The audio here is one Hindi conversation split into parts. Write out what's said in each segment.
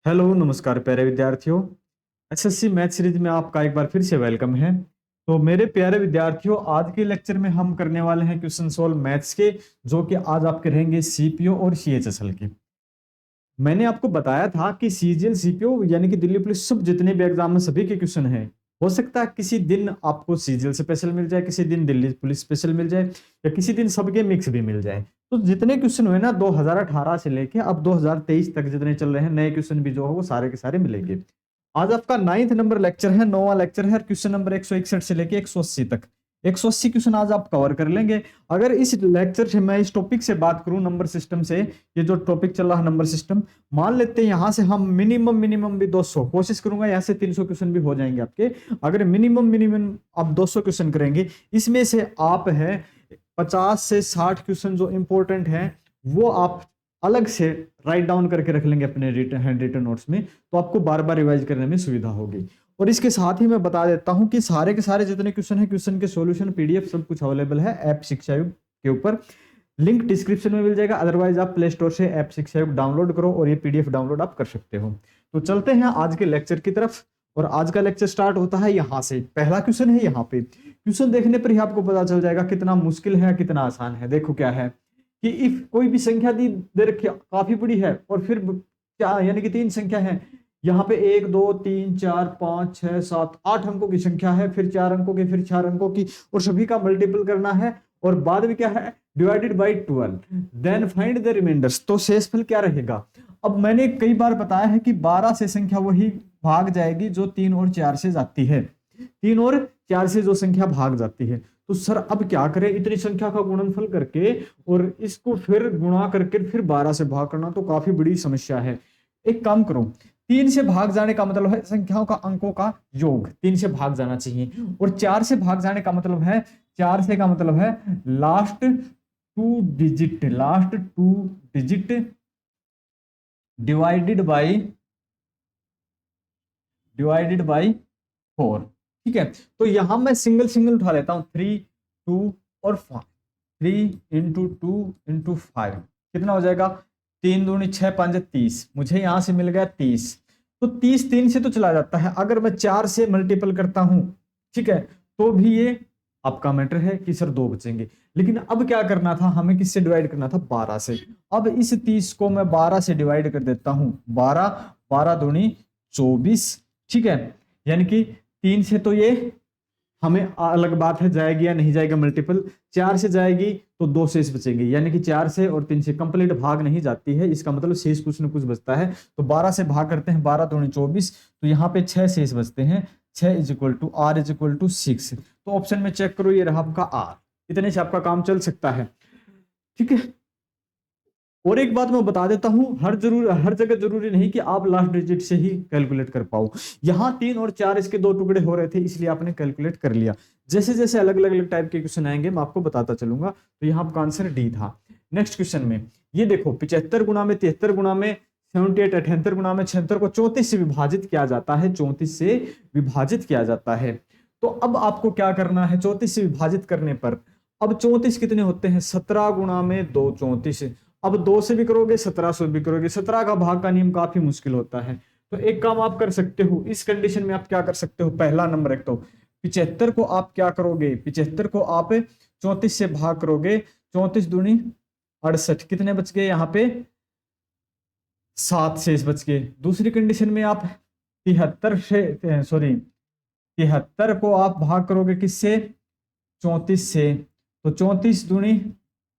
हेलो नमस्कार प्यारे विद्यार्थियों। एसएससी मैथ सीरीज में आपका एक बार फिर से वेलकम है। तो मेरे प्यारे विद्यार्थियों, आज के लेक्चर में हम करने वाले हैं क्वेश्चन सोल्व मैथ्स के, जो कि आज आपके रहेंगे सीपीओ और सीएचएसएल के। मैंने आपको बताया था कि सीजीएल सीपीओ यानी कि दिल्ली पुलिस सब जितने भी एग्जाम में सभी के क्वेश्चन हैं। हो सकता है किसी दिन आपको सीजीएल स्पेशल मिल जाए, किसी दिन दिल्ली पुलिस स्पेशल मिल जाए, या किसी दिन सबके मिक्स भी मिल जाए। तो जितने क्वेश्चन हुए ना 2018 से लेके अब 2023 तक जितने चल रहे हैं नए क्वेश्चन भी जो है वो सारे के सारे मिलेंगे। आज आपका 9th नंबर लेक्चर है, 9वां लेक्चर है। क्वेश्चन नंबर 161 से लेके 180 तक 180 क्वेश्चन आज आप कवर कर लेंगे। अगर इस लेक्चर से मैं इस टॉपिक से बात करूं, नंबर सिस्टम से, ये जो टॉपिक चल रहा है नंबर सिस्टम, मान लेते हैं यहां से हम मिनिमम भी 200 कोशिश करूंगा, यहां से 300 क्वेश्चन भी हो जाएंगे आपके। अगर मिनिमम आप 200 क्वेश्चन करेंगे, इसमें से आप है 50 से 60 क्वेश्चन जो इंपॉर्टेंट हैं वो आप अलग से राइट डाउन करके रख लेंगे अपने हैंड रिटन नोट्स में, तो आपको बार बार रिवाइज करने में सुविधा होगी। और इसके साथ ही मैं बता देता हूं कि सारे के सारे जितने क्वेश्चन है, क्वेश्चन के सॉल्यूशन पीडीएफ सब कुछ अवेलेबल है ऐप शिक्षा युग के ऊपर। लिंक डिस्क्रिप्शन में मिल जाएगा, अदरवाइज आप प्ले स्टोर से ऐप शिक्षा युग डाउनलोड करो और ये पीडीएफ डाउनलोड आप कर सकते हो। तो चलते हैं आज के लेक्चर की तरफ, और आज का लेक्चर स्टार्ट होता है यहाँ से। पहला क्वेश्चन है यहाँ पे। क्वेश्चन देखने पर ही आपको पता चल जाएगा कितना मुश्किल है कितना आसान है। देखो क्या है कि इफ कोई भी संख्या दी दे रखी काफी बड़ी है, और फिर क्या यानी कि 3 संख्या है यहाँ पे, 1 2 3 4 5 6 7 8 अंकों की संख्या है, फिर 4 अंकों की, फिर 4 अंकों की, और सभी का मल्टीपल करना है, और बाद में क्या है divided by 12, then find the remainders. तो शेषफल क्या रहेगा। अब मैंने कई बार बताया है कि 12 से संख्या वही भाग जाएगी जो 3 और 4 से जाती है। 3 और 4 से जो संख्या भाग जाती है, तो सर अब क्या करें, इतनी संख्या का गुणनफल करके और इसको फिर गुणा करके फिर 12 से भाग करना तो काफी बड़ी समस्या है। एक काम करो, 3 से भाग जाने का मतलब है संख्याओं का अंकों का योग 3 से भाग जाना चाहिए, और 4 से भाग जाने का मतलब है 4 से का मतलब है last two digit divided by 4। ठीक है, तो यहां मैं सिंगल सिंगल उठा लेता हूं, 3 2 और 5। 3 इंटू 2 इंटू 5 कितना हो जाएगा, 3 दूनी 6 5 30, मुझे यहां से मिल गया 30। तो 30 3 से तो चला जाता है, अगर मैं 4 से मल्टीपल करता हूं, ठीक है, तो भी ये आपका मैटर है कि सर 2 बचेंगे। लेकिन अब क्या करना था, हमें किससे डिवाइड करना था, 12 से। अब इस 30 को मैं 12 से डिवाइड कर देता हूं, 12 12 दूनी 24। ठीक है, यानी कि 3 से तो ये हमें अलग बात है जाएगी या नहीं जाएगा मल्टीपल, 4 से जाएगी तो 2 शेष बचेंगे, यानी कि 4 से और 3 से कंप्लीट भाग नहीं जाती है, इसका मतलब शेष कुछ न कुछ बचता है। तो 12 से भाग करते हैं, 12 दूनी 24, तो यहाँ पे 6 शेष बचते हैं। 6 is equal to R is equal to 6। तो ऑप्शन में चेक करो, ये रहा आपका आर। इतने से आपका काम चल सकता है। ठीक है, और एक बात मैं बता देता हूं, हर जगह जरूरी नहीं कि आप लास्ट डिजिट से ही कैलकुलेट कर पाओ। यहां 3 और 4 इसके 2 टुकड़े हो रहे थे, इसलिए आपने कैलकुलेट कर लिया। जैसे जैसे अलग अलग टाइप के क्वेश्चन आएंगे मैं आपको बताता चलूंगा। तो यहाँ आपका आंसर डी था। नेक्स्ट क्वेश्चन में ये देखो, 75 गुना में 73 गुना में 78 78 गुना में 76 को 34 से विभाजित किया जाता है, 34 से विभाजित किया जाता है। तो अब आपको क्या करना है, 34 से विभाजित करने पर अब 34 कितने होते हैं, 17 गुना में 2 34। अब 2 से भी करोगे, 17 से भी करोगे, 17 का भाग का नियम काफी मुश्किल होता है। तो एक काम आप कर सकते हो, इस कंडीशन में आप क्या कर सकते हो, पहला नंबर एक तो 75 को आप क्या करोगे, 75 को आप 34 से भाग करोगे, 34 दूनी 68, कितने बच गए यहाँ पे 7 शेष बच गए। दूसरी कंडीशन में आप 73 को आप भाग करोगे किससे, 34 से, तो 34 दूनी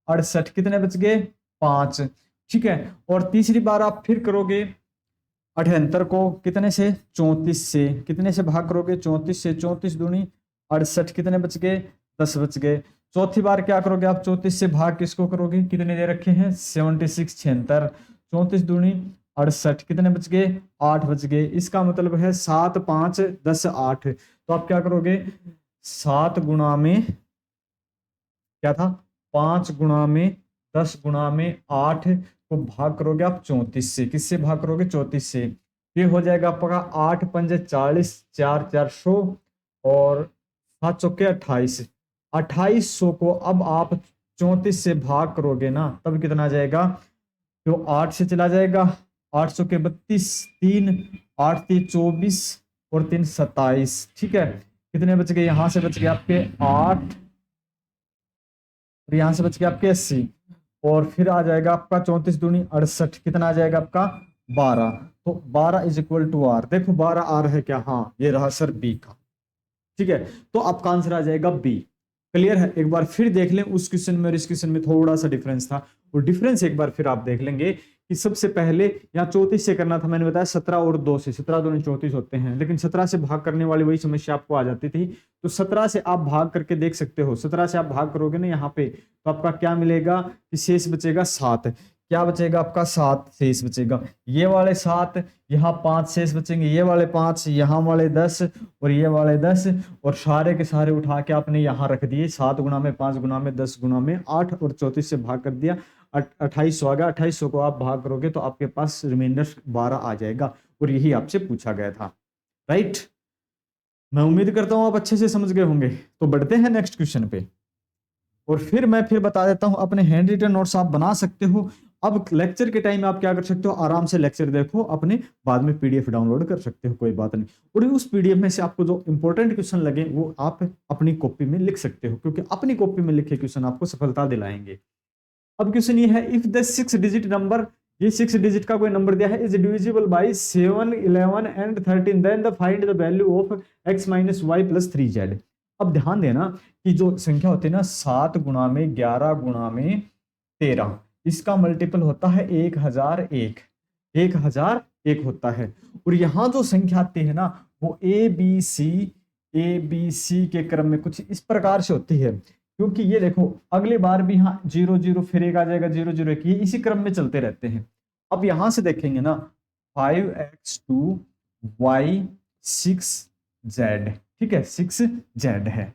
68, कितने बच गए 5। ठीक है, और तीसरी बार आप फिर करोगे 78 को कितने से, 34 से, कितने से भाग करोगे 34 से, 34 दूनी 68, कितने बच गए 10 बच गए। चौथी बार क्या करोगे आप, 34 से भाग किसको करोगे, कितने दे रखे हैं 76 76, 34 दूनी 68, कितने बच गए 8 बच गए। इसका मतलब है 7 5 10 8। तो आप क्या करोगे, 7 गुणा में क्या था, 5 गुणा में 10 गुणा में 8 को भाग करोगे आप 34 से, किससे भाग करोगे 34 से, ये हो जाएगा आपका 8 पंजे 40, 4 400 और 7 चौके 28। 2800 को अब आप 34 से भाग करोगे ना, तब कितना आ जाएगा, तो 8 से चला जाएगा 8 चौके 32, 3 8 3 24 और 3 27। ठीक है, कितने बच गए? यहां से बच गए आपके 8 और यहां से बच गए आपके 80 और फिर आ जाएगा आपका 34 दूनी 68। कितना आ जाएगा आपका? 12। तो 12 इज इक्वल टू आर। देखो 12 आर है क्या? हाँ, ये रहा सर बी का। ठीक है, तो आपका आंसर आ जाएगा बी। क्लियर है? एक बार फिर देख लें, उस क्वेश्चन में और इस क्वेश्चन में थोड़ा सा डिफरेंस था, और डिफरेंस एक बार फिर आप देख लेंगे कि सबसे पहले यहाँ 34 से करना था, मैंने बताया 17 और 2 से, 17 दूनी 34 होते हैं, लेकिन 17 से भाग करने वाली वही समस्या आपको आ जाती थी। तो 17 से आप भाग करके देख सकते हो, 17 से आप भाग करोगे ना यहाँ पे, तो आपका क्या मिलेगा कि शेष बचेगा 7। क्या बचेगा आपका? 7 शेष बचेगा। ये वाले 7, यहाँ 5 शेष बचेंगे, ये वाले 5, यहाँ वाले 10 और ये वाले 10, और सारे के सारे उठा के आपने यहाँ रख दिए। 7 गुना में 5 गुना में 10 गुना में 8 और 34 से भाग कर दिया, 2800 आ गया। 2800 को आप भाग करोगे तो आपके पास रिमाइंडर 12 आ जाएगा, और यही आपसे पूछा गया था। राइट, मैं उम्मीद करता हूं आप अच्छे से समझ गए होंगे। तो बढ़ते हैं नेक्स्ट क्वेश्चन पे, और फिर मैं बता देता हूं, अपने हैंड रिटन नोट्स आप बना सकते हो। अब लेक्चर के टाइम आप क्या कर सकते हो? आराम से लेक्चर देखो, अपने बाद में पीडीएफ डाउनलोड कर सकते हो, कोई बात नहीं। और उस पीडीएफ में से आपको जो इंपॉर्टेंट क्वेश्चन लगे वो आप अपनी कॉपी में लिख सकते हो, क्योंकि अपनी कॉपी में लिखे क्वेश्चन आपको सफलता दिलाएंगे। अब क्वेश्चन ये है, इफ द 6 डिजिट नंबर, ये 6 डिजिट का कोई नंबर दिया है, is divisible by 7 11 and 13, then the find the value of x minus y plus 3z। अब ध्यान देना कि जो संख्या होती है ना, 7 गुणा में 11 गुणा में 13, इसका मल्टीपल होता है 1001, 1001 होता है। और यहाँ जो संख्या आती है ना, वो ए बी सी के क्रम में कुछ इस प्रकार से होती है, क्योंकि ये देखो अगली बार भी यहाँ 0 0 फिर एक आ जाएगा, 0 0 1, ये इसी क्रम में चलते रहते हैं। अब यहां से देखेंगे ना, 5x2 y 6z, ठीक है, 6z है।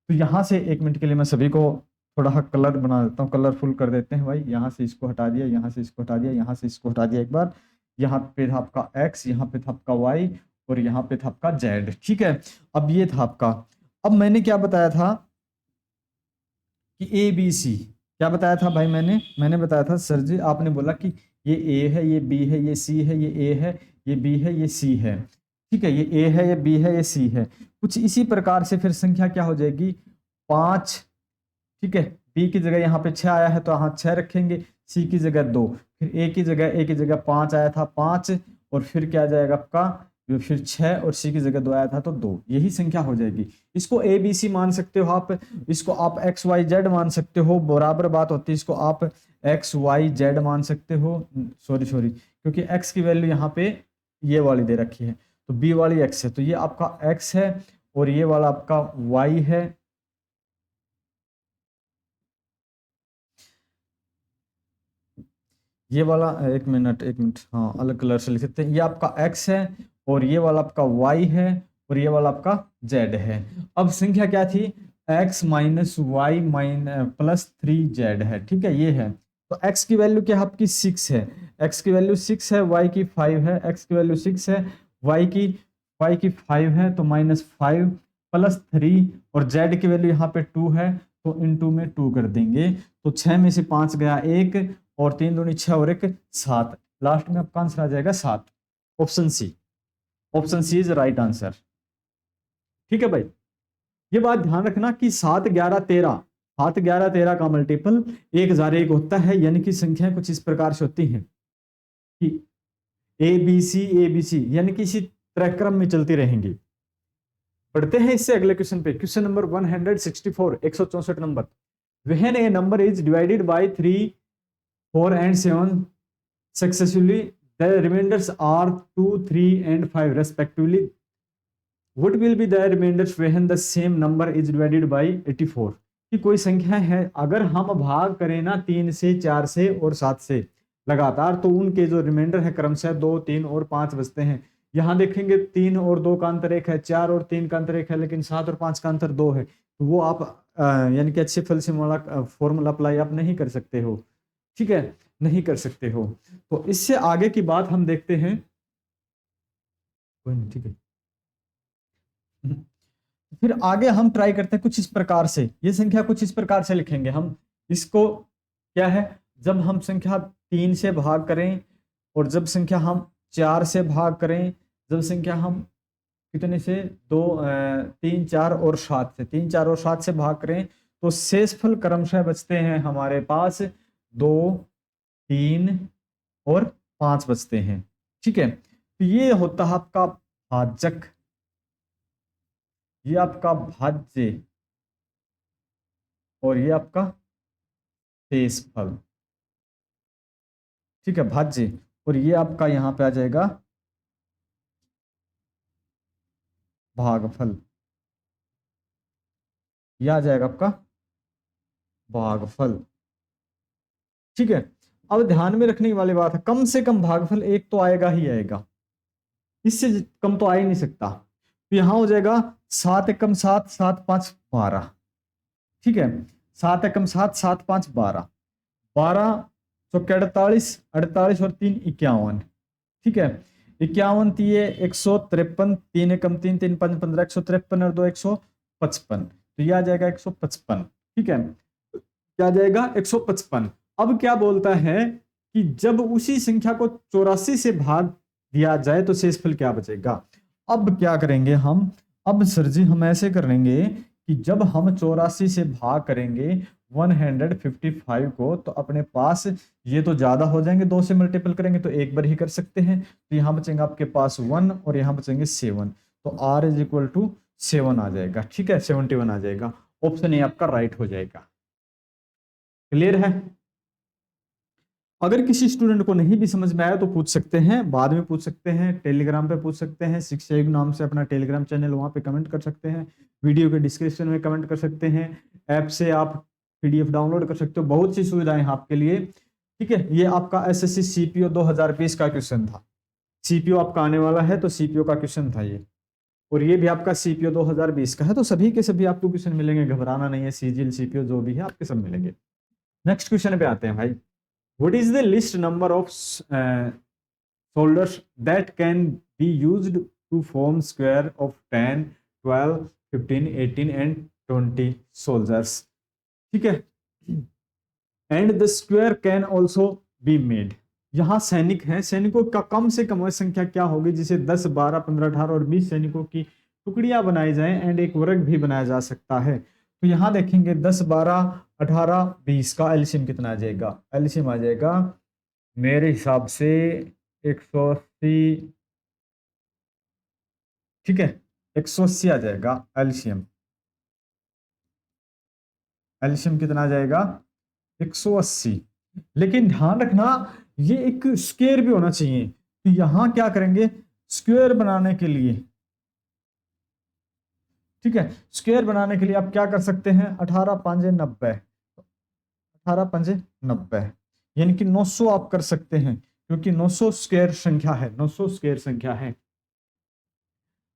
तो यहां से 1 मिनट के लिए मैं सभी को थोड़ा कलर बना देता हूँ, कलरफुल कर देते हैं भाई। यहाँ से इसको हटा दिया, यहाँ से इसको हटा दिया, यहाँ से इसको हटा दिया एक बार। यहाँ पे था आपका x, यहाँ पे था आपका y, और यहाँ पे था आपका z। ठीक है, अब ये था आपका, अब मैंने क्या बताया था कि ए बी सी, क्या बताया था भाई? मैंने बताया था सर जी, आपने बोला कि ये ए है, ये बी है, ये सी है, ये ए है, ये बी है, ये सी है। ठीक है, ये ए है, ये बी है, ये सी है। कुछ इसी प्रकार से फिर संख्या क्या हो जाएगी? 5। ठीक है, बी की जगह यहाँ पे 6 आया है तो यहाँ 6 रखेंगे, सी की जगह 2, फिर ए की जगह 5 आया था 5, और फिर क्या आ जाएगा आपका? फिर 6, और सी की जगह 2 आया था तो 2। यही संख्या हो जाएगी। इसको ए बी सी मान सकते हो आप, इसको आप एक्स वाई जेड मान सकते हो, बराबर बात होती है। इसको आप एक्स वाई जेड मान सकते हो, सॉरी क्योंकि एक्स की वैल्यू यहाँ पे ये वाली दे रखी है, तो बी वाली एक्स है, तो ये आपका एक्स है और ये वाला आपका वाई है। ये वाला एक मिनट, हाँ अलग कलर से लिख सकते हैं। ये आपका x है और ये वाला आपका y है और ये वाला आपका z है। अब संख्या क्या थी? x minus y plus 3z है। ठीक है, ये है। तो x की वैल्यू क्या है आपकी? 6 है। x की वैल्यू 6 है, y की 5 है। x की वैल्यू 6 है, y की 5 है, तो -5 प्लस 3, और z की वैल्यू यहाँ पे 2 है, तो इनटू में 2 कर देंगे। तो 6 में से 5 गया 1, और 3 दूनी 6 और 1 7। लास्ट में आपका आंसर आ जाएगा 7। Option C is right answer. ठीक है भाई, ये बात ध्यान रखना कि 7 11 13, 7 11 13 का मल्टीपल 1001 होता है। यानी कि संख्याएं कुछ इस प्रकार से होती हैं कि ए बी सी यानी कि इसी तरह क्रम में चलती रहेंगी। पढ़ते हैं इससे अगले क्वेश्चन पे, question number 164, 164 number. When a number is divided bye 3 4 and 7 successively, the remainders are 2 3 and 5 respectively. What will be the remainders when the same number is divided by 84? कि कोई संख्या है, अगर हम भाग करें ना 3 से 4 से और 7 से लगातार, तो उनके जो रिमाइंडर है क्रमशः 2 3 और 5 बचते हैं। यहाँ देखेंगे 3 और 2 का अंतर 1 है, 4 और 3 का अंतर 1 है, लेकिन 7 और 5 का अंतर 2 है। तो वो आप यानी कि अच्छे फल से फॉर्मूला अप्लाई आप नहीं कर सकते हो। ठीक है, नहीं कर सकते हो। तो इससे आगे की बात हम देखते हैं। कोई नहीं, ठीक है। फिर आगे हम ट्राई करते हैं कुछ इस प्रकार से, ये संख्या कुछ इस प्रकार से लिखेंगे हम इसको। क्या है? जब हम संख्या 3 से भाग करें और जब संख्या हम 4 से भाग करें, जब संख्या हम कितने से 2 3 4 और 7 से 3 4 और 7 से भाग करें तो शेषफल क्रमशः बचते हैं हमारे पास 2 3 और 5 बचते हैं। ठीक है, तो ये होता है आपका भाजक, ये आपका भाज्य और ये आपका शेषफल। ठीक है, भाज्य, और ये आपका यहां पे आ जाएगा भागफल, यह आ जाएगा आपका भागफल। ठीक है, अब ध्यान में रखने वाली बात है, कम से कम भागफल एक तो आएगा ही आएगा, इससे कम तो आ ही नहीं सकता। तो यहां हो जाएगा 7 एकम 7, 7 5 12। ठीक है, 7 एकम 7, 7 5 12, 12 चौके 48, 48 और 3 51। ठीक है, 51 तिये 153, 3 एकम 3, 3 5 15, 153 और 2 155, तो यह आ जाएगा 155। ठीक है, क्या आ जाएगा 155। अब क्या बोलता है कि जब उसी संख्या को 84 से भाग दिया जाए तो शेषफल क्या बचेगा। अब क्या करेंगे हम, अब सर जी हम ऐसे करेंगे कि जब हम 84 से भाग करेंगे 155 को, तो अपने पास ये तो ज्यादा हो जाएंगे, 2 से मल्टीपल करेंगे तो एक बार ही कर सकते हैं, तो यहां बचेंगे आपके पास 1 और यहां बचेंगे 7, तो r इज इक्वल टू 7 आ जाएगा। ठीक है, 71 आ जाएगा, ऑप्शन ए आपका राइट हो जाएगा। क्लियर है। अगर किसी स्टूडेंट को नहीं भी समझ में आया तो पूछ सकते हैं, बाद में पूछ सकते हैं, टेलीग्राम पे पूछ सकते हैं, शिक्षा युग नाम से अपना टेलीग्राम चैनल, वहां पे कमेंट कर सकते हैं, वीडियो के डिस्क्रिप्शन में कमेंट कर सकते हैं, ऐप से आप पीडीएफ डाउनलोड कर सकते हो, बहुत सी सुविधाएं हैं आपके लिए। ठीक है, ये आपका एसएससी सीपीओ 2020 का क्वेश्चन था, सीपीओ आपका आने वाला है तो सीपीओ का क्वेश्चन था ये, और ये भी आपका सीपीओ 2020 का है, तो सभी के सभी आपको क्वेश्चन मिलेंगे, घबराना नहीं है, सीजीएल सीपीओ जो भी है आपके सब मिलेंगे। नेक्स्ट क्वेश्चन पे आते हैं भाई, what is the least number of soldiers that can be used to form square of 10 12 15 18 and 20 soldiers। ठीक है, and the square can also be made। यहां सैनिक हैं, सैनिकों का कम से कम संख्या क्या होगी जिसे 10 12 15 18 और 20 सैनिकों की टुकड़ियां बनाई जाएं एंड एक वर्ग भी बनाया जा सकता है। तो यहां देखेंगे 10 12 18 20 का एलसीएम कितना आ जाएगा, एलसीएम आ जाएगा मेरे हिसाब से 180। ठीक है, 180 आ जाएगा एलसीएम, एलसीएम कितना आ जाएगा 180। लेकिन ध्यान रखना ये एक स्क्वायर भी होना चाहिए, तो यहां क्या करेंगे स्क्वायर बनाने के लिए, ठीक है, स्क्वायर बनाने के लिए आप क्या कर सकते हैं 18 5 90, 18 5 90 यानी कि 900 आप कर सकते हैं, क्योंकि 900 स्क्वायर संख्या है, 900 स्क्वायर संख्या है।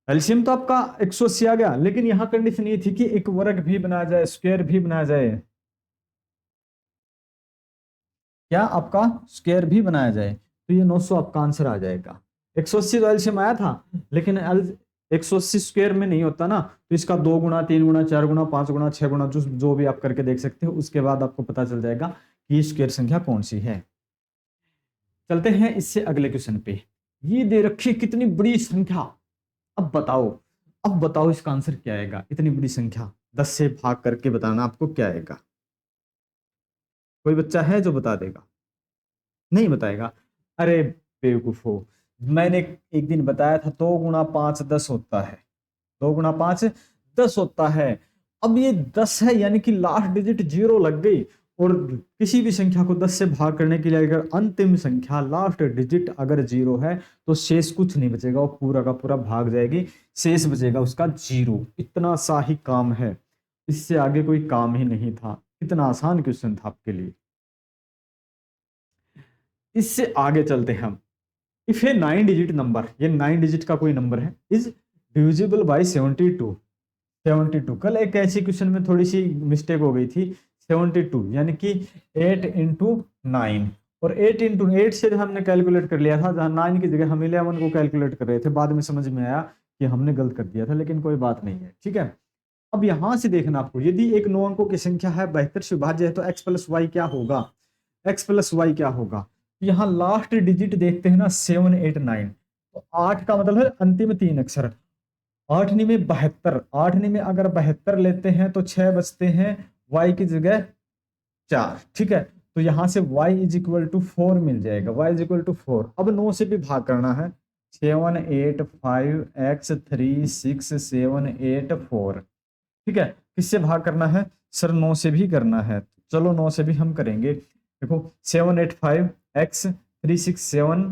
एलसीएम तो आपका 180 आ गया, लेकिन यहां कंडीशन ये थी कि एक वर्ग भी बनाया जाए, स्क्वायर भी बनाया जाए, क्या आपका स्क्वायर भी बनाया जाए, तो ये 900 आपका आंसर आ जाएगा। 180 तो एलसीएम आया था, लेकिन 180 स्क्वायर में नहीं होता ना, तो इसका 2 गुना 3 गुना 4 गुना 5 गुना 6 गुना जो भी आप करके देख सकते हो, उसके बाद आपको पता चल जाएगा कि ये स्क्वायर संख्या कौन सी है। चलते हैं इससे अगले क्वेश्चन पे, ये दे रखी कितनी बड़ी संख्या, अब बताओ, अब बताओ इसका आंसर क्या आएगा, इतनी बड़ी संख्या 10 से भाग करके बताना आपको क्या आएगा। कोई बच्चा है जो बता देगा, नहीं बताएगा, अरे बेवकूफो, मैंने एक दिन बताया था 2 गुना 5 10 होता है, 2 गुना 5 10 होता है। अब ये 10 है यानी कि लास्ट डिजिट 0 लग गई, और किसी भी संख्या को 10 से भाग करने के लिए अगर अंतिम संख्या लास्ट डिजिट अगर 0 है तो शेष कुछ नहीं बचेगा, वो पूरा का पूरा भाग जाएगी, शेष बचेगा उसका 0। इतना सा ही काम है, इससे आगे कोई काम ही नहीं था, इतना आसान क्वेश्चन था आपके लिए। इससे आगे चलते हैं हम, इफ ए 9 डिजिट नंबर, ये 9 डिजिट का कोई नंबर है, इज डिविजिबल बाय 72, 72। कल एक ऐसी क्वेश्चन में थोड़ी सी मिस्टेक हो गई थी, 72 यानी कि 8 इंटू 9, और 8 इंटू 8 से हमने कैलकुलेट कर लिया था, जहां 9 की जगह हम 11 को कैलकुलेट कर रहे थे, बाद में समझ में आया कि हमने गलत कर दिया था, लेकिन कोई बात नहीं है। ठीक है, अब यहां से देखना आपको, यदि एक 9 अंकों की संख्या है 72 से विभाज्य है तो x प्लस वाई क्या होगा, x प्लस वाई क्या होगा, यहाँ लास्ट डिजिट देखते हैं ना 7 8 9, तो 8 का मतलब है अंतिम 3 अक्षर। 8वीं में 72, 8वीं में अगर 72 लेते हैं तो 6 बचते हैं, y की जगह 4, ठीक है। तो यहां से y इज इक्वल टू 4 मिल जाएगा, y इज इक्वल टू 4। अब 9 से भी भाग करना है, 7 8 5 x 3 6 7 8 4, ठीक है। किससे भाग करना है सर? 9 से भी करना है, चलो 9 से भी हम करेंगे। देखो 7 8 5 x 3 6 7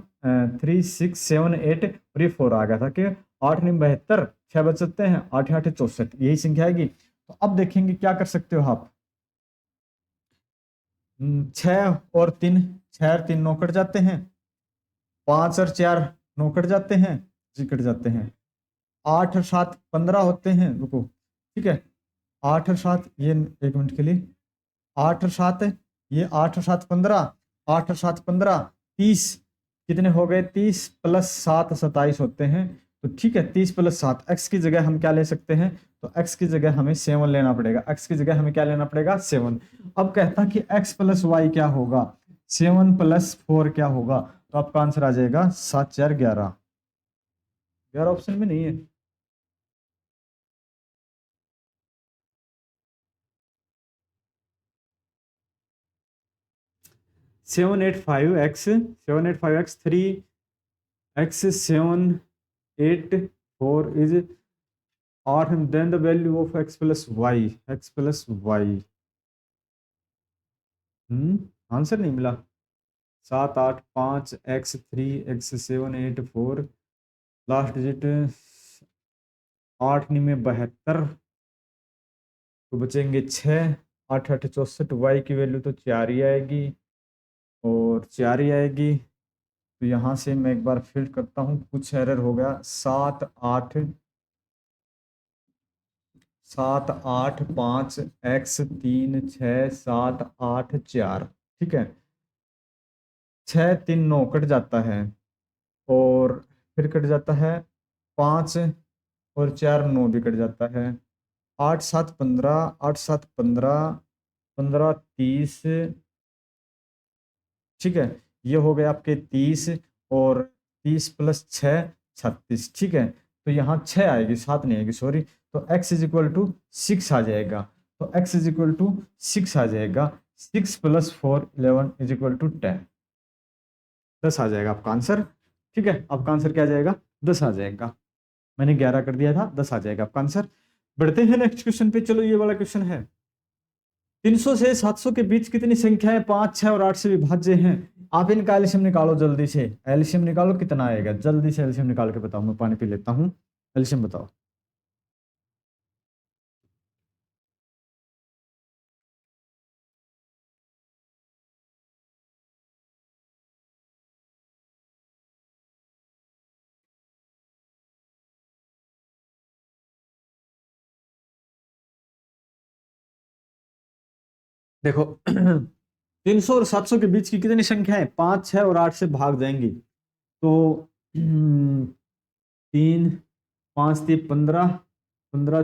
3 6 7 8 और ये 4 आ गया था कि 8 9 72, 6 बच सकते हैं, 8 8 64, यही संख्या आएगी। तो अब देखेंगे क्या कर सकते हो आप। 6 और 3, 6 और 3 9 कट जाते हैं, 5 और 4 9 कट जाते हैं जी, कट जाते हैं। 8 और 7 15 होते हैं, रुको, ठीक है। 8 और 7 ये, एक मिनट के लिए, 8 और 7 ये 8 और 7 15, 8 और 7 15 30, कितने हो गए? 30 प्लस 7 27 होते हैं। तो ठीक है, 30 प्लस 7, एक्स की जगह हम क्या ले सकते हैं? तो एक्स की जगह हमें 7 लेना पड़ेगा, एक्स की जगह हमें क्या लेना पड़ेगा? 7। अब कहता कि एक्स प्लस वाई क्या होगा? 7 प्लस 4 क्या होगा? तो आपका आंसर आ जाएगा 7 4 11, 11 ऑप्शन में नहीं है। 785x 785x 3x 7 8 4 is 8, and then the value of x plus y, x plus y। Answer नहीं मिला। 7 8 5 x 3 x 7 8 4, लास्ट डिजिट 8 में 72, तो बचेंगे 6, 8 8 64, y की वैल्यू तो 4 ही आएगी और 4 ही आएगी। तो यहाँ से मैं एक बार फिल करता हूँ, कुछ एरर हो गया। 7 8 7 8 5 x 3 6 7 8 4, ठीक है। 6 3 9 कट जाता है और फिर कट जाता है 5 और 4 9 भी कट जाता है। 8 7 15, 8 7 15, 15 30, ठीक है। ये हो गए आपके 30 और 30 प्लस 6 36, ठीक है। तो यहाँ 6 आएगी, 7 नहीं आएगी, सॉरी। तो x इज इक्वल टू 6 आ जाएगा, तो x इज इक्वल टू 6 आ जाएगा। 6 प्लस 4 11 इज इक्वल टू 10, 10 आ जाएगा आपका आंसर, ठीक है। आपका आंसर क्या आ जाएगा? 10 आ जाएगा। मैंने 11 कर दिया था, 10 आ जाएगा आपका आंसर। बढ़ते हैं नेक्स्ट क्वेश्चन पे। चलो ये वाला क्वेश्चन है, 300 से 700 के बीच कितनी संख्याएं 5 6 और 8 से विभाज्य हैं? आप इनका एलसीएम निकालो जल्दी से, एलसीएम निकालो, कितना आएगा? जल्दी से एलसीएम निकाल के बताओ, मैं पानी पी लेता हूँ। एलसीएम बताओ। देखो 300 और 700 के बीच की कितनी संख्याएं 5 6 और 8 से भाग जाएंगी? तो 3 5 3 15, 15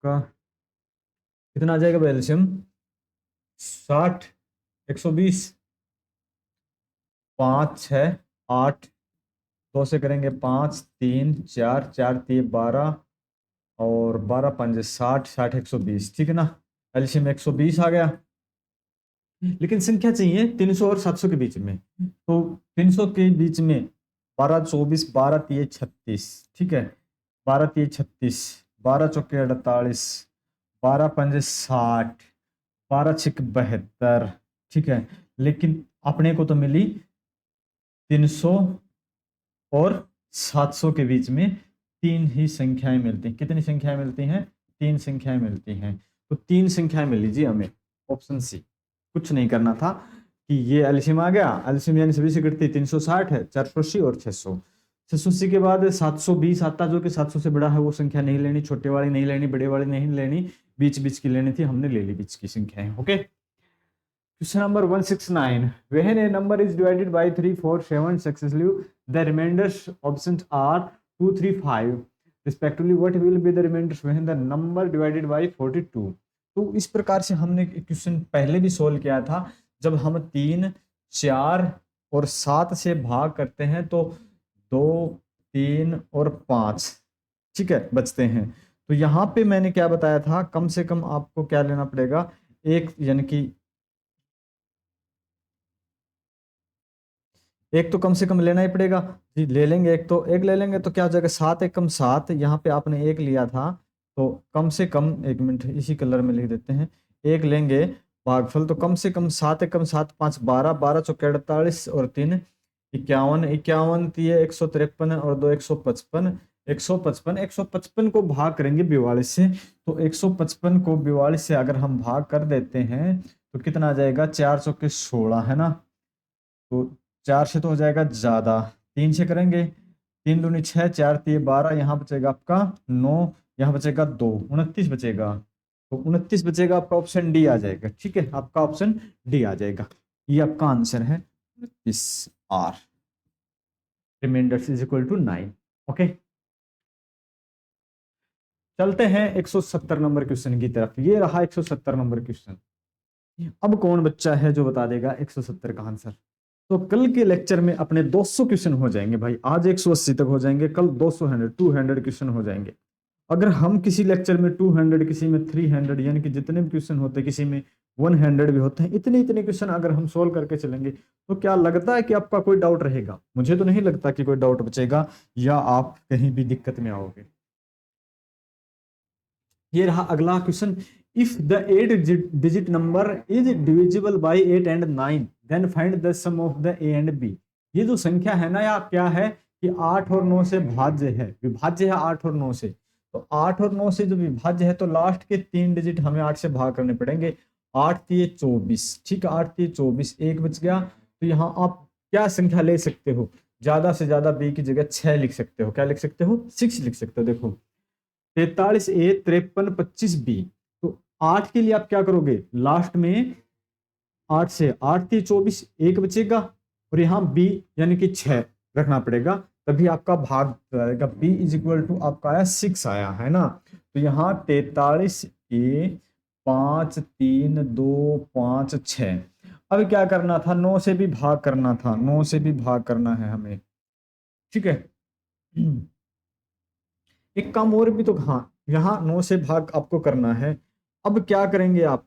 का कितना आ जाएगा एलसीएम? 60, 120, 5 6 8, 2 से करेंगे 5 3 4 4 3 12 और 12 5 60, 60 120, ठीक है ना। एलसीएम 120 आ गया। लेकिन संख्या चाहिए 300 और 700 के बीच में, तो 300 के बीच में 12 24 12 3 36, ठीक है। 12 3 36, 12 चौके 48, 12 5 60, 12 6 72, ठीक है। लेकिन अपने को तो मिली 300 और 700 के बीच में 3 ही संख्याएं मिलती हैं। कितनी संख्याएं मिलती हैं? 3 संख्याएं मिलती हैं। तो 3 संख्याएं मिल लीजिए हमें, ऑप्शन सी। कुछ नहीं करना था कि ये एलसीएम आ गया, एलसीएम यानी सभी से कटती 360 है, 480 और 600। 680 के बाद 720 आता, जो कि 700 से बड़ा है। वो संख्या नहीं लेनी, छोटे वाली नहीं लेनी, बड़े वाली नहीं लेनी, बीच बीच की लेनी थी, हमने ले ली बीच की संख्याएं। Okay, question number 169, when a number is divided by 3 4 7 successively, the remainders options are 2 3 5 respectively, what will be the remainders when the number divided by 42? तो इस प्रकार से हमने क्वेश्चन पहले भी सोल्व किया था। जब हम 3, 4 और 7 से भाग करते हैं तो 2, 3 और 5, ठीक है, बचते हैं। तो यहाँ पे मैंने क्या बताया था, कम से कम आपको क्या लेना पड़ेगा, एक यानी कि एक तो कम से कम लेना ही पड़ेगा जी, ले लेंगे एक, तो एक ले लेंगे तो क्या हो जाएगा, 7 एकम 7, यहाँ पे आपने एक लिया था तो कम से कम, एक मिनट इसी कलर में लिख देते हैं, एक लेंगे भागफल, तो कम से कम 7 एकम 7, 5 12, 12 चौके 48 और 3 51, 51 दिए 153 और 2 155, 155, 155 को भाग करेंगे 42 से, तो 155 को 42 से अगर हम भाग कर देते हैं तो कितना आ जाएगा, 4 चौके 16 है ना, तो 4 से तो हो जाएगा ज्यादा, 3 से करेंगे, 3 दूनी 6, 4 तिये 12, यहाँ बचेगा आपका 9, यहाँ बचेगा 2, 29 बचेगा, तो 29 बचेगा, आपका ऑप्शन डी आ जाएगा। ठीक है, आपका ऑप्शन डी आ जाएगा, ये आपका आंसर है 29 R, remainder is equal to 9। Okay, चलते हैं 170 नंबर क्वेश्चन की तरफ। ये रहा 170 नंबर क्वेश्चन। अब कौन बच्चा है जो बता देगा 170 का आंसर? तो कल के लेक्चर में अपने 200 क्वेश्चन हो जाएंगे भाई, आज 180 तक हो जाएंगे, कल 200 क्वेश्चन हो जाएंगे। अगर हम किसी लेक्चर में 200, किसी में 300, यानी कि जितने भी क्वेश्चन होते हैं, किसी में 100 भी होते हैं, इतने इतने क्वेश्चन अगर हम सोल्व करके चलेंगे तो क्या लगता है कि आपका कोई डाउट रहेगा? मुझे तो नहीं लगता कि कोई डाउट बचेगा या आप कहीं भी दिक्कत में आओगे। ये रहा अगला question, if the 8 digit number is divisible by 8 and 9 then find the sum of the A and B. ये जो संख्या है ना, या क्या है कि 8 और 9 से भाज्य है, विभाज्य है 8 और 9 से, तो 8 और 9 से जो विभाज्य है तो लास्ट के 3 डिजिट हमें 8 से भाग करने पड़ेंगे। 8 तिये 24, ठीक है, 8 तिये 24, एक बच गया। तो यहाँ आप क्या संख्या ले सकते हो, ज्यादा से ज्यादा बी की जगह 6 लिख सकते हो। क्या लिख सकते हो? 6 लिख सकते हो। देखो 43 ए 53 25 बी, तो 8 के लिए आप क्या करोगे, लास्ट में 8 से 8 थी 24, एक बचेगा, और यहाँ बी यानी कि 6 रखना पड़ेगा, तभी आपका भाग आएगा। बी इज इक्वल टू आपका आया 6 आया है ना। तो यहाँ 43 ए 5 3 2 5 6। अब क्या करना था, 9 से भी भाग करना था, 9 से भी भाग करना है हमें, ठीक है। एक काम और भी, तो हाँ, यहाँ 9 से भाग आपको करना है। अब क्या करेंगे आप,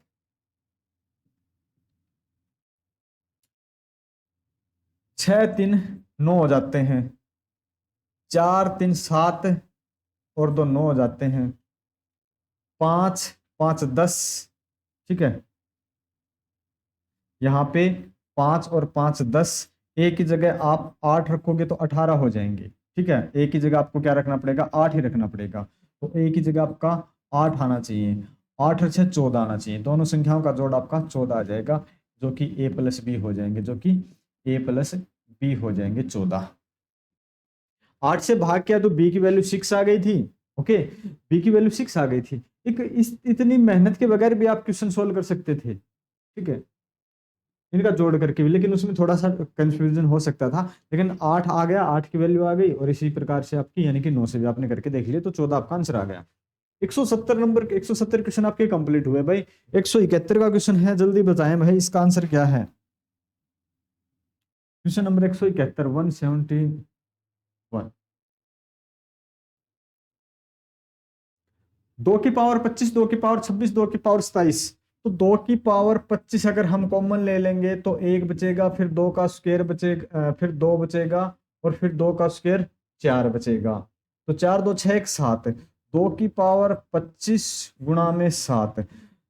6 3 9 हो जाते हैं, 4 3 7 और 2 9 हो जाते हैं, 5 5 10, ठीक है। यहाँ पे 5 और 5 10, एक की जगह आप 8 रखोगे तो 18 हो जाएंगे, ठीक है। एक की जगह आपको क्या रखना पड़ेगा, 8 ही रखना पड़ेगा, तो एक की जगह आपका 8 आना चाहिए, 8 और 6 14 आना चाहिए, दोनों संख्याओं का जोड़ आपका 14 आ जाएगा, जो कि a प्लस बी हो जाएंगे, जो कि a प्लस बी हो जाएंगे 14। 8 से भाग किया तो b की वैल्यू 6 आ गई थी, ओके, b की वैल्यू 6 आ गई थी। इतनी मेहनत के बगैर भी आप क्वेश्चन सोल्व कर सकते थे, ठीक है, इनका जोड़ करके भी, लेकिन उसमें थोड़ा सा कंफ्यूजन हो सकता था, लेकिन 8 आ गया, 8 की वैल्यू आ गई, और इसी प्रकार से आपकी यानी कि 9 से भी आपने करके देख लिया, तो 14 आपका आंसर आ गया। 170 नंबर, 170 क्वेश्चन आपके कंप्लीट हुए भाई। 171 का क्वेश्चन है, जल्दी बताएं भाई इसका आंसर क्या है। क्वेश्चन नंबर 171, 171, 2 की पावर 25, 2 की पावर 26, 2 की पावर 27। तो 2 की पावर 25 अगर हम कॉमन ले लेंगे तो एक बचेगा, फिर 2 का स्क्वायर बचेगा, फिर 2 बचेगा, और फिर 2 का स्क्वायर 4 बचेगा, तो 4 2 6 1 7। 2 की पावर 25 गुणा में 7,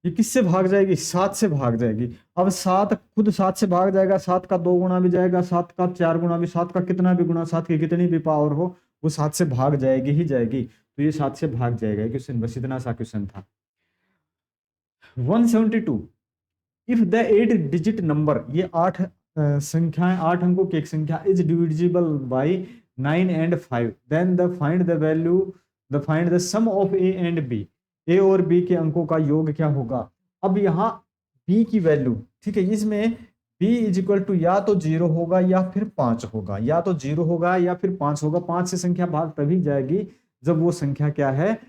ये किससे भाग जाएगी, 7 से भाग जाएगी। अब 7 खुद 7 से भाग जाएगा, 7 का 2 गुना भी जाएगा, 7 का 4 गुना भी, 7 का कितना भी गुना, 7 की कितनी भी पावर हो वो 7 से भाग जाएगी ही जाएगी, तो ये 7 से भाग जाएगा क्वेश्चन, बस इतना सा क्वेश्चन था। 172, इफ द 8 डिजिट नंबर, ये 8 संख्याएं, 8 अंकों की एक संख्या is divisible by 9 and 5 then the find the value, the find the sum of A and B. A और बी के अंकों का योग क्या होगा? अब यहाँ बी की वैल्यू, ठीक है, इसमें बी इज इक्वल टू या तो 0 होगा या फिर 5 होगा, या तो 0 होगा या फिर 5 होगा। 5 से संख्या भाग तभी जाएगी जब वो संख्या क्या है,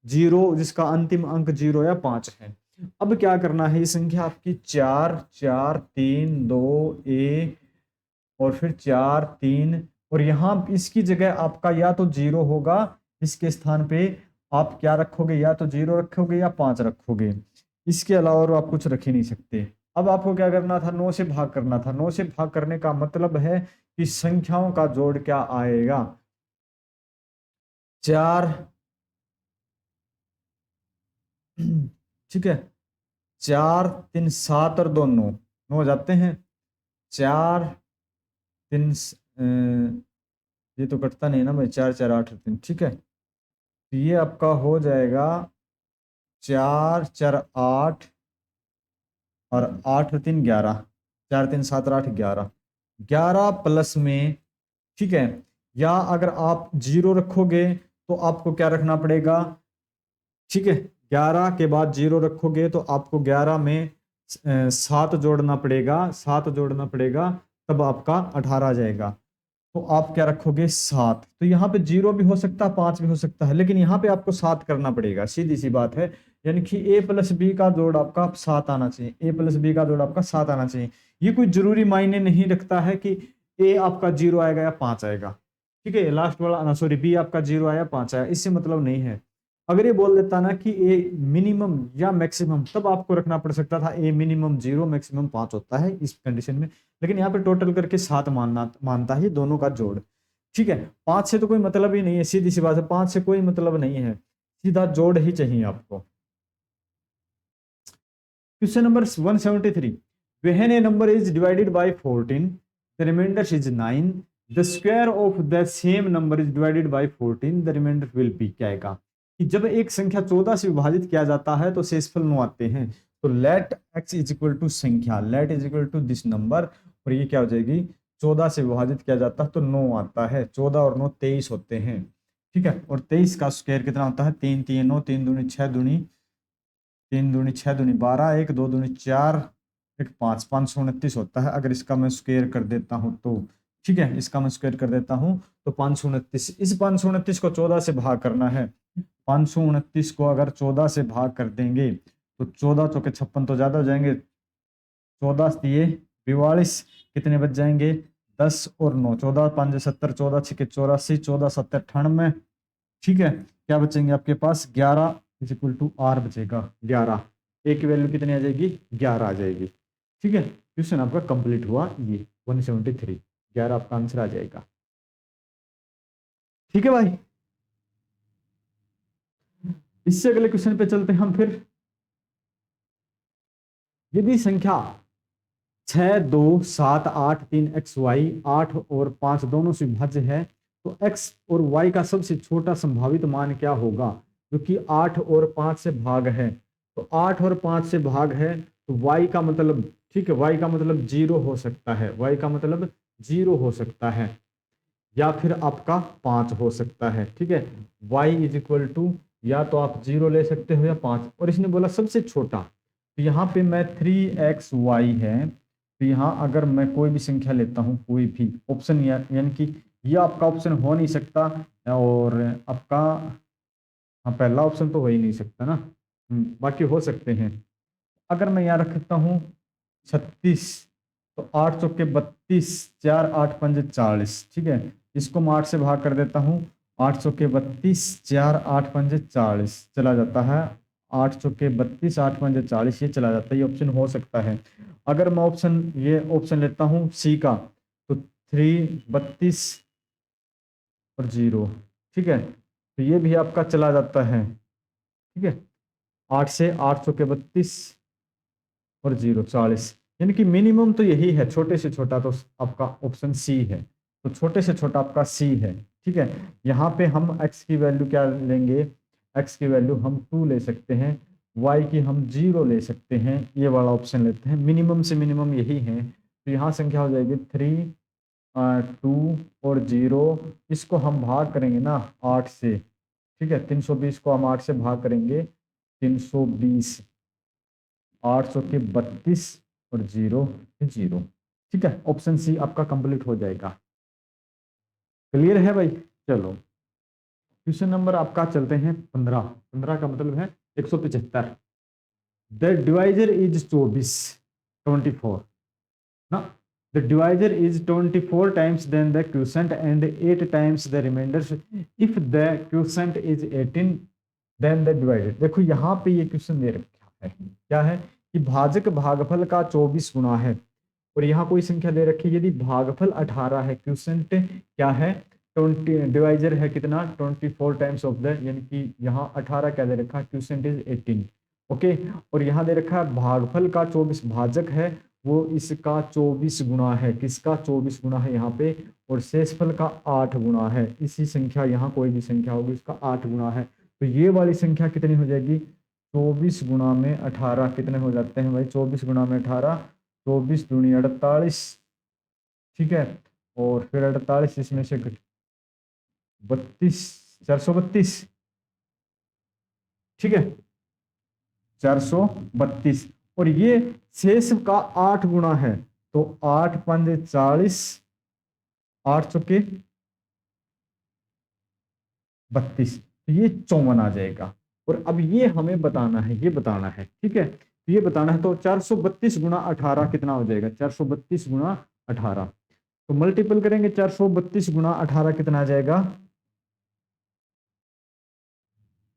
0, जिसका अंतिम अंक 0 या 5 है। अब क्या करना है, ये संख्या आपकी 4 4 3 2 1 और फिर 4 3, और यहाँ इसकी जगह आपका या तो 0 होगा, इसके स्थान पे आप क्या रखोगे, या तो 0 रखोगे या 5 रखोगे, इसके अलावा और आप कुछ रख ही नहीं सकते। अब आपको क्या करना था, 9 से भाग करना था। 9 से भाग करने का मतलब है कि संख्याओं का जोड़ क्या आएगा, 4, ठीक है, 4 3 7 और 2 9, 9 हो जाते हैं। 4 3 ये तो कटता नहीं ना भाई, 4 4 8 3, ठीक है, तो ये आपका हो जाएगा 4 4 8 और 8 3 11, 4 3 7 और 8 11, 11 प्लस में, ठीक है, या अगर आप 0 रखोगे तो आपको क्या रखना पड़ेगा, ठीक है, 11 के बाद 0 रखोगे तो आपको 11 में 7 जोड़ना पड़ेगा, 7 जोड़ना पड़ेगा, तब आपका 18 आ जाएगा। तो आप क्या रखोगे, 7। तो यहाँ पे 0 भी हो सकता है, 5 भी हो सकता है, लेकिन यहाँ पे आपको 7 करना पड़ेगा, सीधी सी बात है। यानी कि a प्लस बी का जोड़ आपका 7 आना चाहिए, a प्लस बी का जोड़ आपका 7 आना चाहिए। ये कोई जरूरी मायने नहीं रखता है कि a आपका 0 आएगा या 5 आएगा, ठीक है, लास्ट वाला ना, सॉरी, b आपका 0 आया 5 आया, इससे मतलब नहीं है। अगर ये बोल देता ना कि ए मिनिमम या मैक्सिमम, तब आपको रखना पड़ सकता था ए मिनिमम 0 मैक्सिमम 5 होता है इस कंडीशन में, लेकिन यहाँ पे टोटल करके 7 मानता है दोनों का जोड़, ठीक है। 5 से तो कोई मतलब ही नहीं है, सीधी सी बात है, 5 से कोई मतलब नहीं है, सीधा जोड़ ही चाहिए आपको। Question number 173, when a number is divided by 14 the remainder is 9, the square of the same number is divided by 14 the remainder will be, क्या आएगा कि जब एक संख्या 14 से विभाजित किया जाता है तो शेषफल 9 आते हैं। तो let x is equal to संख्या, let is equal to this number, और ये क्या हो जाएगी, 14 से विभाजित किया जाता है तो 9 आता है, 14 और 9 23 होते हैं, ठीक है। और 23 का स्क्वायर कितना होता है, 3 3 9, 3 दूनी 6 दूनी 3 दूनी 6 दूनी 12, 1 2 दूनी 4, 1 5, 529 होता है। अगर इसका मैं स्क्वायर कर देता हूँ तो, ठीक है, इसका मैं स्क्वायर कर देता हूँ तो 529, इस 529 को 14 से भाग करना है। 529 को अगर 14 से भाग कर देंगे तो 14 चौके 56 तो ज्यादा हो जाएंगे, 14 दिए 42, कितने बच जाएंगे, 10 और 9, 14 5 70, 14 6 84, 14 7 98, ठीक है, क्या बचेंगे आपके पास, 11 इज इक्वल टू आर बचेगा, 11, ए की वैल्यू कितनी आ जाएगी, 11 आ जाएगी, ठीक है। क्वेश्चन आपका कंप्लीट हुआ, ये 173, 11 आपका आंसर आ जाएगा, ठीक है भाई। इससे अगले क्वेश्चन पे चलते हैं हम फिर। यदि संख्या 6 2 7 8 3 एक्स वाई 8 और 5 दोनों से विभाज्य है तो x और y का सबसे छोटा संभावित मान क्या होगा, जो कि 8 और 5 से भाग है। तो 8 और 5 से भाग है तो y का मतलब, ठीक है, y का मतलब 0 हो सकता है, y का मतलब 0 हो सकता है, या फिर आपका 5 हो सकता है, ठीक है। y इज इक्वल टू, या तो आप 0 ले सकते हो या 5, और इसने बोला सबसे छोटा, तो यहाँ पे मैं 3xy है, तो यहाँ अगर मैं कोई भी संख्या लेता हूँ, कोई भी ऑप्शन, यानी कि ये आपका ऑप्शन हो नहीं सकता, और आपका, हाँ, पहला ऑप्शन तो हो ही नहीं सकता ना, बाकी हो सकते हैं। अगर मैं यहाँ रखता हूँ 36, तो 8 चौके 32, 4 8 5 40, ठीक है, इसको मैं 8 से भाग कर देता हूँ, 8 चौके 32, 4 8 5 40 चला जाता है, 8 चौके 32, 8 5 40 ये चला जाता है, ये ऑप्शन हो सकता है। अगर मैं ये ऑप्शन लेता हूँ सी का, तो 3 32 और 0, ठीक है, तो ये भी आपका चला जाता है, ठीक है, 8 से 8 चौके 32 और 0 40, यानी कि मिनिमम तो यही है, छोटे से छोटा तो आपका ऑप्शन सी है, तो छोटे से छोटा आपका सी है, ठीक है। यहाँ पे हम x की वैल्यू क्या लेंगे, x की वैल्यू हम 2 ले सकते हैं, y की हम 0 ले सकते हैं, ये वाला ऑप्शन लेते हैं, मिनिमम से मिनिमम यही है। तो यहाँ संख्या हो जाएगी 3 2 और 0, इसको हम भाग करेंगे ना 8 से, ठीक है, 320 को हम 8 से भाग करेंगे, 320, 8 चौके 32 और 0 0, ठीक है, ऑप्शन सी आपका कंप्लीट हो जाएगा। क्लियर है भाई, चलो क्वेश्चन नंबर आपका चलते हैं 15, 15 का मतलब है 175। द डिवाइजर इज 24 24 ना, the divisor is 24 times then the quotient and 8 times the remainder if the quotient is 18 then the divided. देखो यहाँ पे ये क्वेश्चन दे रखा है, क्या है कि भाजक भागफल का 24 गुना है, और यहाँ कोई संख्या दे रखी है, यदि भागफल 18 है, क्वोशंट क्या है 20, डिवाइजर है कितना 24 टाइम्स ऑफ द, यानी कि यहाँ 18 क्या दे रखा है, क्वोशंट इज 18। ओके, और यहाँ दे रखा है भागफल का 24, भाजक है वो इसका 24 गुना है, किसका 24 गुना है यहाँ पे, और शेषफल का 8 गुना है। इसी संख्या यहाँ कोई भी संख्या होगी इसका 8 गुना है, तो ये वाली संख्या कितनी हो जाएगी, 24 गुना में 18 कितने हो जाते हैं भाई, 24 गुना में 18, 24 दूनी 48, ठीक है, और फिर 48 इसमें से 32, 432, ठीक है, 432, और ये शेष का 8 गुना है, तो 8 पंजे 40, 8 चौके 32, तो ये 54 आ जाएगा। और अब ये हमें बताना है, ये बताना है, ठीक है, तो ये बताना है, तो 432 गुना 18 कितना हो जाएगा, 432 गुना 18, तो मल्टीपल करेंगे 432 गुना 18 कितना आ जाएगा,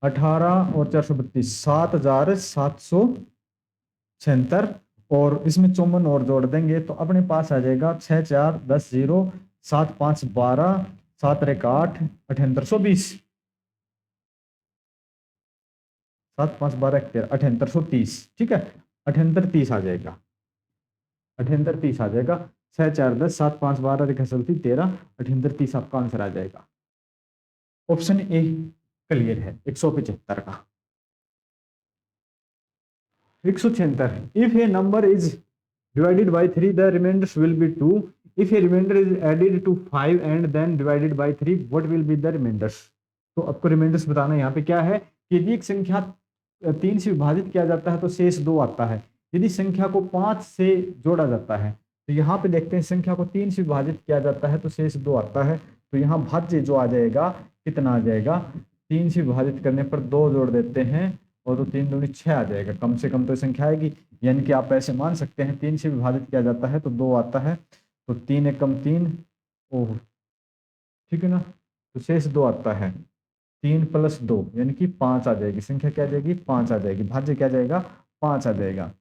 18 और 432 7,776, और इसमें 54 और जोड़ देंगे तो अपने पास आ जाएगा 6 4 10 0 7 5 12 7 1 8 7820, 7 5 12 13 7830, ठीक है, 7830 आ जाएगा, 7830 आ जाएगा, 6 4 10 7 5 12 रेखा चलती 13 7830 आपका आंसर आ जाएगा। ऑप्शन ए क्लियर है 175 का। 176, if A number is divided by 3 the remainders will be 2, if a remainder is added to 5 and then divided by 3 what will be the remainders। तो आपको रिमाइंडर्स बताना है, यहाँ पे क्या है कि यदि एक संख्या 3 से विभाजित किया जाता है तो शेष 2 आता है, यदि संख्या को 5 से जोड़ा जाता है, तो यहाँ पे देखते हैं संख्या को 3 से विभाजित किया जाता है तो शेष 2 आता है, तो यहाँ भाज्य जो आ जाएगा कितना आ जाएगा, 3 से विभाजित करने पर 2 जोड़ देते हैं और तो 3 दूनी 6 आ जाएगा, कम से कम तो संख्या आएगी, यानी कि आप ऐसे मान सकते हैं 3 से विभाजित किया जाता है तो 2 आता है, तो 3 एकम 3, ओह ठीक है ना, तो शेष 2 आता है, 3 + 2 यानी कि 5 आ जाएगी, संख्या क्या आ जाएगी 5 आ जाएगी, भाज्य क्या जाएगा 5 आ जाएगा।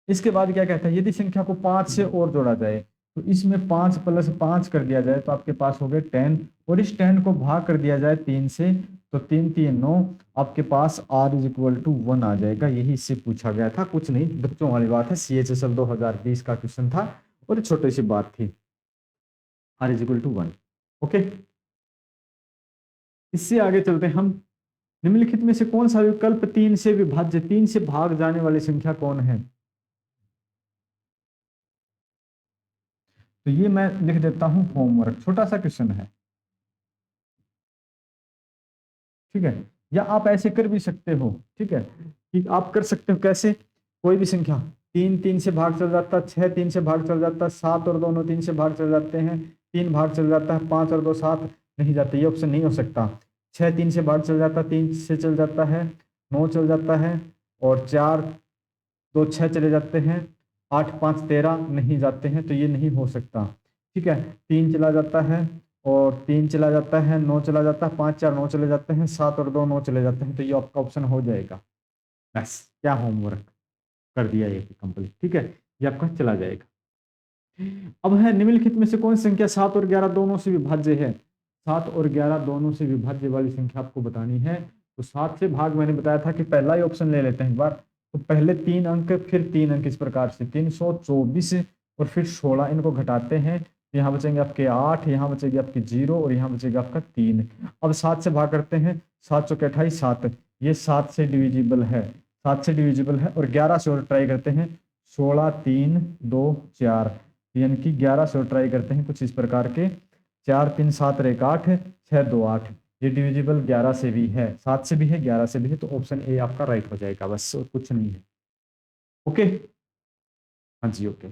इसके बाद क्या कहता है, यदि संख्या को 5 से और जोड़ा जाए तो इसमें 5 + 5 कर दिया जाए तो आपके पास हो गए 10, और इस 10 को भाग कर दिया जाए 3 से तो 3 3 9, आपके पास r = 1 आ जाएगा। यही इससे पूछा गया था, कुछ नहीं, बच्चों वाली बात है, CHSL 2020 का क्वेश्चन था और छोटी सी बात थी, r = 1। ओके, इससे आगे चलते हैं हम, निम्नलिखित में से कौन सा विकल्प 3 से विभाज्य, 3 से भाग जाने वाली संख्या कौन है, तो ये मैं लिख देता हूं होमवर्क, छोटा सा क्वेश्चन है, ठीक है, या आप ऐसे कर भी सकते हो, ठीक है, कि आप कर सकते हो कैसे, कोई भी संख्या 3 3 से भाग चल जाता है, 6 3 से भाग चल जाता है, 7 और 2 3 से भाग चल जाते हैं, 3 भाग चल जाता है, 5 और 2 7 नहीं जाते, ये ऑप्शन नहीं हो सकता, 6 3 से भाग चल जाता है, 3 से चल जाता है, 9 चल जाता है, और 4 2 6 चले जाते हैं, 8 5 13 नहीं जाते हैं, तो ये नहीं हो सकता, ठीक है, 3 चला जाता है और 3 चला जाता है, 9 चला जाता है, 5 4 9 चले जाते हैं, 7 और 2 9 चले जाते हैं, तो ये आपका ऑप्शन हो जाएगा। बस क्या होमवर्क कर दिया ये कंप्लीट, ठीक है, ये आपका चला जाएगा। अब है निम्नलिखित में से कौन सी संख्या 7 और 11 दोनों से विभाज्य है, 7 और 11 दोनों से विभाज्य वाली संख्या आपको बतानी है, तो 7 से भाग मैंने बताया था कि पहला ही ऑप्शन ले लेते हैं एक बार, तो पहले 3 अंक फिर 3 अंक, इस प्रकार से 324 और फिर 16, इनको घटाते हैं, यहाँ बचेंगे आपके 8, यहाँ बचेगी आपकी 0 और यहाँ बचेगा आपका 3। अब 7 से भाग करते हैं, 7 चौके 28 7, ये 7 से डिविजिबल है, 7 से डिविजिबल है, और 11 से और ट्राई करते हैं, 16 3 2 4, यानी कि 11 से और ट्राई करते हैं कुछ इस प्रकार के, 4 3 7 1 8 6 2 8, ये डिविजिबल 11 से भी है, 7 से भी है, 11 से भी है, तो ऑप्शन ए आपका राइट हो जाएगा, बस और कुछ नहीं है। ओके, हाँ जी, ओके।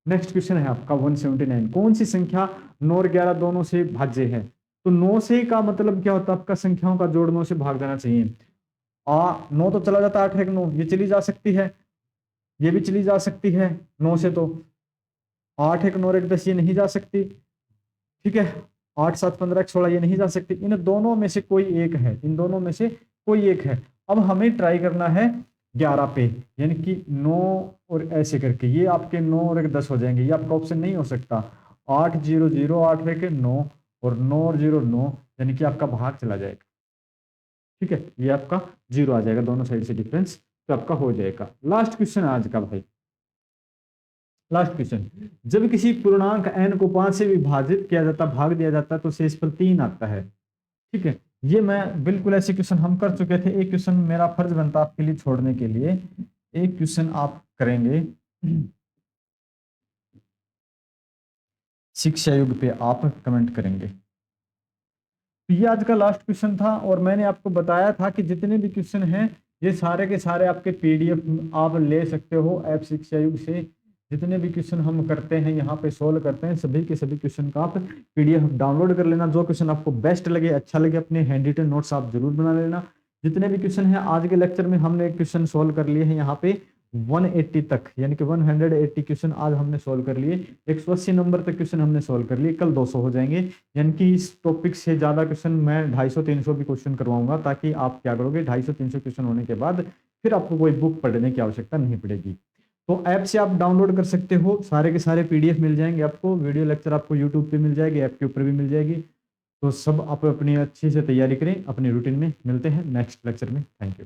नेक्स्ट क्वेश्चन है आपका 179, कौन सी संख्या 9 और 11 दोनों से भाज्य है, तो 9 से का मतलब क्या होता है आपका, संख्याओं का जोड़ 9 से भाग जाना चाहिए, 9 तो चला जाता है, 8 1 9, ये चली जा सकती है, ये भी चली जा सकती है 9 से, तो 8 1 9 1 10 ये नहीं जा सकती, ठीक है। 8 7 15 1 16 ये नहीं जा सकती। इन दोनों में से कोई एक है, इन दोनों में से कोई एक है। अब हमें ट्राई करना है 11 पे, यानी कि 9 और ऐसे करके ये आपके 9 और 1 10 हो जाएंगे, ये आपका ऑप्शन नहीं हो सकता। 8 0 0 8 1 9 और 9 और 0 9, यानी कि आपका भाग चला जाएगा, ठीक है, ये आपका 0 आ जाएगा दोनों साइड से डिफरेंस, तो आपका हो जाएगा। लास्ट क्वेश्चन आज का भाई, लास्ट क्वेश्चन, जब किसी पूर्णांक n को 5 से विभाजित किया जाता, भाग दिया जाता, तो शेषफल 3 आता है, ठीक है। ये मैं बिल्कुल ऐसे क्वेश्चन हम कर चुके थे। एक क्वेश्चन मेरा फर्ज बनता आपके लिए छोड़ने के लिए, एक क्वेश्चन आप करेंगे शिक्षा युग पे, आप कमेंट करेंगे। तो ये आज का लास्ट क्वेश्चन था, और मैंने आपको बताया था कि जितने भी क्वेश्चन हैं ये सारे के सारे आपके पीडीएफ आप ले सकते हो ऐप शिक्षा युग से। जितने भी क्वेश्चन हम करते हैं यहाँ पे सोल्व करते हैं, सभी के सभी क्वेश्चन का आप पीडीएफ डाउनलोड कर लेना। जो क्वेश्चन आपको बेस्ट लगे, अच्छा लगे, अपने हैंड रिटन नोट्स आप जरूर बना लेना। जितने भी क्वेश्चन हैं आज के लेक्चर में हमने क्वेश्चन सोल्व कर लिए हैं यहाँ पे 180 तक, यानी कि 180 क्वेश्चन आज हमने सोल्व कर लिए। 180 नंबर तक क्वेश्चन हमने सोल्व कर लिए, कल 200 हो जाएंगे। यानी कि इस टॉपिक से ज्यादा क्वेश्चन मैं 250-300 भी क्वेश्चन करवाऊंगा, ताकि आप क्या करोगे 250-300 क्वेश्चन होने के बाद फिर आपको कोई बुक पढ़ने की आवश्यकता नहीं पड़ेगी। तो ऐप से आप डाउनलोड कर सकते हो, सारे के सारे पीडीएफ मिल जाएंगे आपको, वीडियो लेक्चर आपको यूट्यूब पे मिल जाएगी, ऐप के ऊपर भी मिल जाएगी। तो सब आप अपनी अच्छी से तैयारी करें, अपनी रूटीन में। मिलते हैं नेक्स्ट लेक्चर में। Thank you.